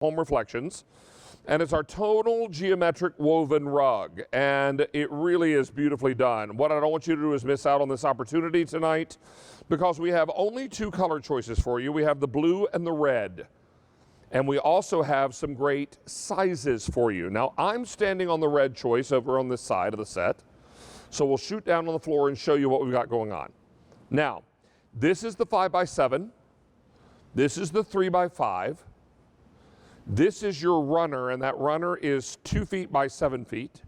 Home Reflections, and it's our total geometric woven rug, and it really is beautifully done. What I don't want you to do is miss out on this opportunity tonight, because we have only two color choices for you. We have the blue and the red, and we also have some great sizes for you. Now, I'm standing on the red choice over on this side of the set, so we'll shoot down on the floor and show you what we've got going on. Now, this is the 5x7. This is the 3x5. This is your runner, and that runner is 2 feet by 7 feet.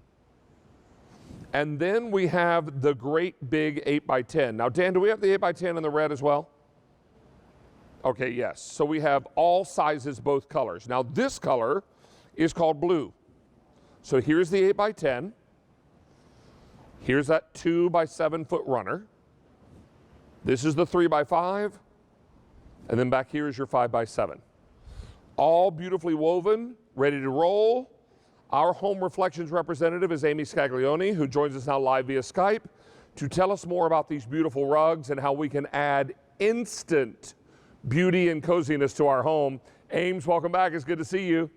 And then we have the great big 8x10. Now, Dan, do we have the 8x10 in the red as well? Okay, yes. So we have all sizes, both colors. Now, this color is called blue. So here's the 8x10. Here's that 2 by 7 foot runner. This is the 3x5. And then back here is your 5x7. All beautifully woven, ready to roll. Our Home Reflections representative is Amy Scaglione, who joins us now live via Skype to tell us more about these beautiful rugs and how we can add instant beauty and coziness to our home. Ames, welcome back. It's good to see you.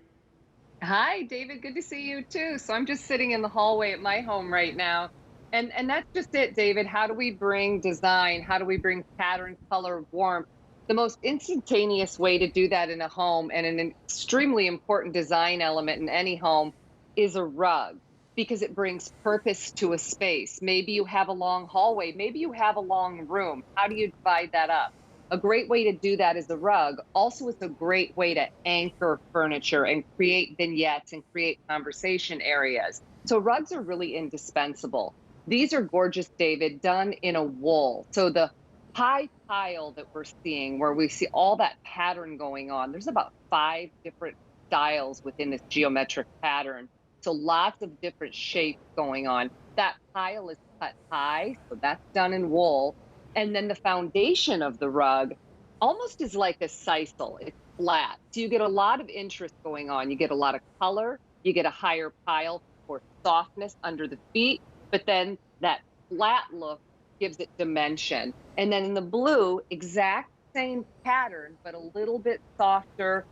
Hi, David. Good to see you too. So I'm just sitting in the hallway at my home right now. And that's just it, David. How do we bring design? How do we bring pattern, color, warmth? The most instantaneous way to do that in a home, and an extremely important design element in any home, is a rug, because it brings purpose to a space. Maybe you have a long hallway, maybe you have a long room. How do you divide that up? A great way to do that is a rug. Also, it's a great way to anchor furniture and create vignettes and create conversation areas. So rugs are really indispensable. These are gorgeous, David, done in a wool. So the high tile that we're seeing, where we see all that pattern going on, there's about 5 different styles within this geometric pattern. So lots of different shapes going on. That tile is cut high, so that's done in wool. And then the foundation of the rug almost is like a sisal. It's flat. So you get a lot of interest going on. You get a lot of color. You get a higher pile for softness under the feet. But then that flat look gives it dimension. And then in the blue, exact same pattern, but a little bit softer,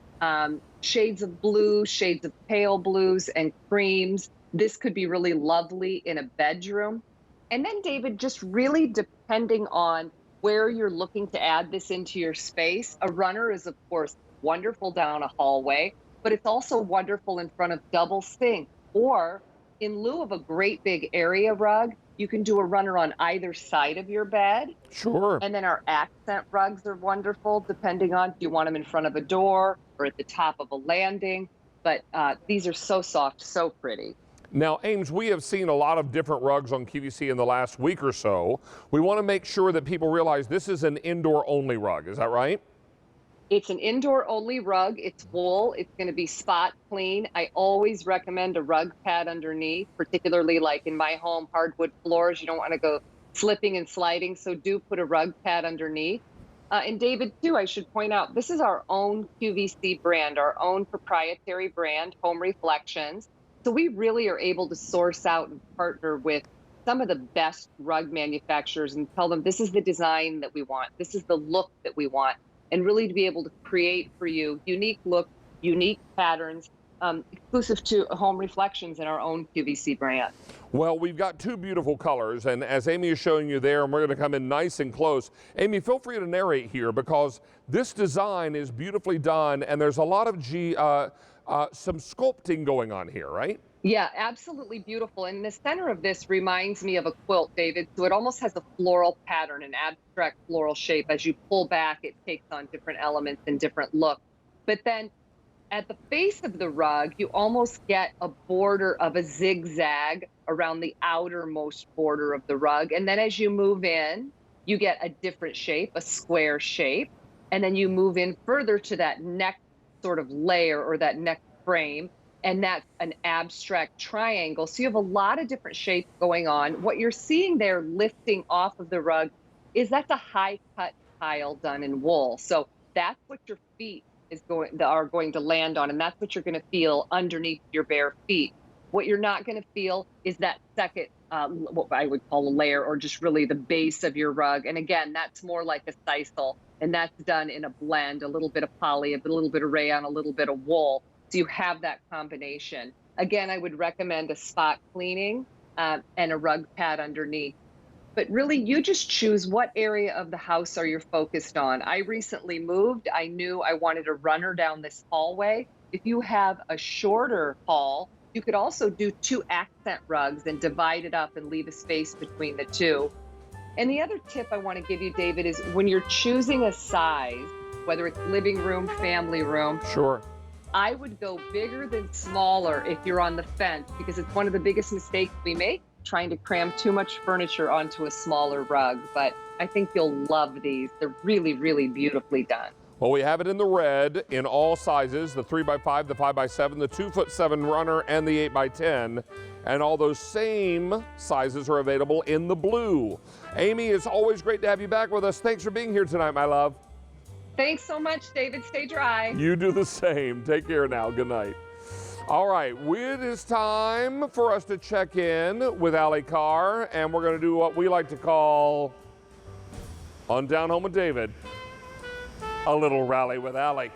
shades of blue, shades of pale blues and creams. This could be really lovely in a bedroom. And then, David, just really depending on where you're looking to add this into your space, a runner is, of course, wonderful down a hallway, but it's also wonderful in front of double sink. Or in lieu of a great big area rug, you can do a runner on either side of your bed. Sure. And then our accent rugs are wonderful, depending on, do you want them in front of a door or at the top of a landing? But these are so soft, so pretty. Now, Ames, we have seen a lot of different rugs on QVC in the last week or so. We want to make sure that people realize this is an indoor-only rug. Is that right? It's an indoor-only rug. It's wool. It's going to be spot clean. I always recommend a rug pad underneath, particularly like in my home, hardwood floors. You don't want to go slipping and sliding, so do put a rug pad underneath. And David, too, I should point out, this is our own QVC brand, our own proprietary brand, Home Reflections. So we really are able to source out and partner with some of the best rug manufacturers and tell them this is the design that we want, this is the look that we want, and really to be able to create for you unique look, unique patterns, exclusive to Home Reflections and our own QVC brand. Well, we've got 2 beautiful colors, and as Amy is showing you there, and we're going to come in nice and close. Amy, feel free to narrate here, because this design is beautifully done, and there's a lot of some sculpting going on here, right? Yeah, absolutely beautiful. And the center of this reminds me of a quilt, David. So it almost has a floral pattern, an abstract floral shape. As you pull back, it takes on different elements and different looks. But then at the face of the rug, you almost get a border of a zigzag around the outermost border of the rug. And then as you move in, you get a different shape, a square shape. And then you move in further to that neck sort of layer or that neck frame. And that's an abstract triangle. So you have a lot of different shapes going on. What you're seeing there lifting off of the rug is that's a high cut tile done in wool. So that's what your feet are going to land on, and that's what you're going to feel underneath your bare feet. What you're not going to feel is that second, what I would call a layer, or just really the base of your rug. And again, that's more like a sisal, and that's done in a blend, a little bit of poly, a little bit of rayon, a little bit of wool. So you have that combination. Again, I would recommend a spot cleaning and a rug pad underneath. But really, you just choose what area of the house are you focused on. I recently moved. I knew I wanted a runner down this hallway. If you have a shorter hall, you could also do 2 accent rugs and divide it up and leave a space between the two. And the other tip I want to give you, David, is when you're choosing a size, whether it's living room, family room, Sure. I would go bigger than smaller if you're on the fence, because it's one of the biggest mistakes we make, trying to cram too much furniture onto a smaller rug. But I think you'll love these. They're really, really beautifully done. Well, we have it in the red in all sizes, the 3x5, the 5x7, the 2'7" runner, and the 8x10. And all those same sizes are available in the blue. Amy, it's always great to have you back with us. Thanks for being here tonight, my love. Thanks so much, David. Stay dry. You do the same. Take care now. Good night. All right, it is time for us to check in with Allie Carr, and we're going to do what we like to call, on Down Home with David, a little rally with Allie.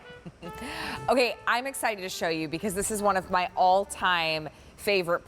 Okay, I'm excited to show you because this is one of my all-time favorite